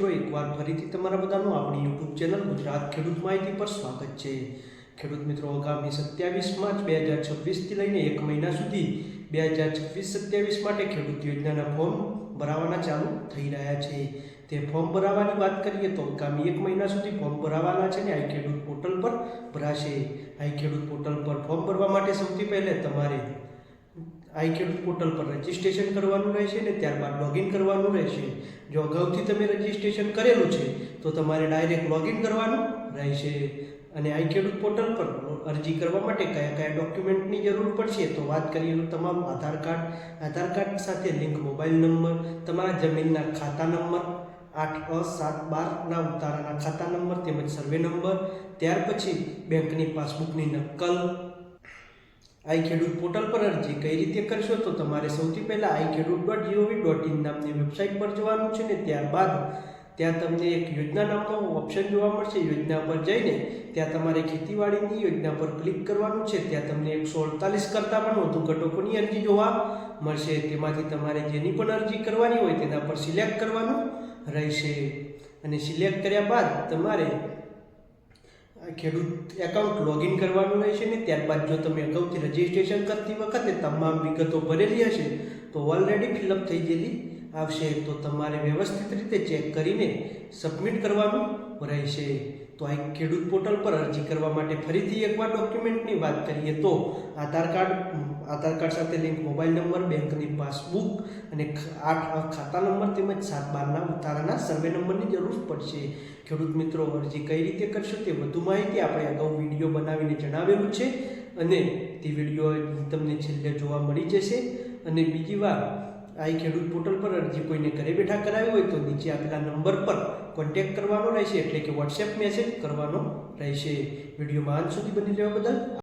મિત્રો, એકવાર ફરીથી તમારા બધાનું આપણી યુટ્યુબ ચેનલ ગુજરાત ખેડૂત માહિતી પર સ્વાગત છે। ખેડૂત મિત્રો, આગામી 27 માર્ચ 2026થી લઈને 1 મહિના સુધી 2026-27 માટે ખેડૂત યોજનાના ફોર્મ ભરાવાના ચાલુ થઈ રહ્યા છે। તે ફોર્મ ભરાવાની વાત કરીએ તો આગામી 1 મહિના સુધી ફોર્મ ભરાવાના છે ને આઈ ખેડૂત પોર્ટલ પર ભરાશે। આઈ ખેડૂત પોર્ટલ પર ફોર્મ ભરવા માટે સૌથી પહેલે તમારે આઈ ખેડૂત પોર્ટલ પર રજીસ્ટ્રેશન કરવાનું રહેશે ને ત્યારબાદ લોગિન કરવાનું રહેશે। જો અગાઉથી તમે રજીસ્ટ્રેશન કરેલું છે તો તમારે ડાયરેક્ટ લોગિન કરવાનું રહેશે। અને આઈ ખેડૂત પોર્ટલ પર અરજી કરવા માટે કયા કયા ડોક્યુમેન્ટની જરૂર પડશે તો વાત કરીએ તો તમામ આધાર કાર્ડ સાથે લિંક મોબાઈલ નંબર, તમારા જમીનના ખાતા નંબર, 8A712ના ઉતારાના ખાતા નંબર તેમજ સર્વે નંબર, ત્યાર પછી બેંકની પાસબુકની નકલ। આઈ ખેડૂત પોર્ટલ પર અરજી કઈ રીતે કરશો તો તમારે સૌથી પહેલાં iKhedoot.gov.in નામની વેબસાઇટ પર જવાનું છે ને ત્યારબાદ ત્યાં તમને એક યોજના નામનો ઓપ્શન જોવા મળશે। યોજના પર જઈને ત્યાં તમારે ખેતીવાડીની યોજના પર ક્લિક કરવાનું છે। ત્યાં તમને 148 કરતાં પણ વધુ ઘટકોની અરજી જોવા મળશે। તેમાંથી તમારે જેની પણ અરજી કરવાની હોય તેના પર સિલેક્ટ કરવાનું રહેશે અને સિલેક્ટ કર્યા બાદ તમારે ખેડૂત એકાઉન્ટ લોગિન કરવાનું રહેશે ને ત્યારબાદ જો તમે અગાઉથી રજીસ્ટ્રેશન કરતી વખતે તમામ વિગતો ભરેલી હશે તો ઓલરેડી ફિલઅપ થઈ ગયેલી આવશે તો તમારે વ્યવસ્થિત રીતે ચેક કરીને સબમિટ કરવાનું રહેશે। તો આ ખેડૂત પોર્ટલ પર અરજી કરવા માટે ફરીથી એકવાર ડોક્યુમેન્ટની વાત કરીએ તો આધાર કાર્ડ સાથે લિંક મોબાઈલ નંબર, બેંકની પાસબુક અને 8 ખાતા નંબર તેમજ 712ના ઉતારાના સર્વે નંબરની જરૂર પડશે। ખેડૂત મિત્રો, અરજી કઈ રીતે કરશો તે વધુ માહિતી આપણે અગાઉ વિડીયો બનાવીને જણાવેલું છે અને તે વિડીયો તમને છેલ્લે જોવા મળી જશે। અને બીજી વાર આઈ ખેડૂત પોર્ટલ પર અરજી કોઈને ઘરે બેઠા કરાવી હોય તો નીચે આપેલા નંબર પર કોન્ટેક્ટ કરવાનો રહેશે, એટલે કે વોટ્સએપ મેસેજ કરવાનો રહેશે। વિડીયોમાં અંત સુધી બની રહેવા બદલ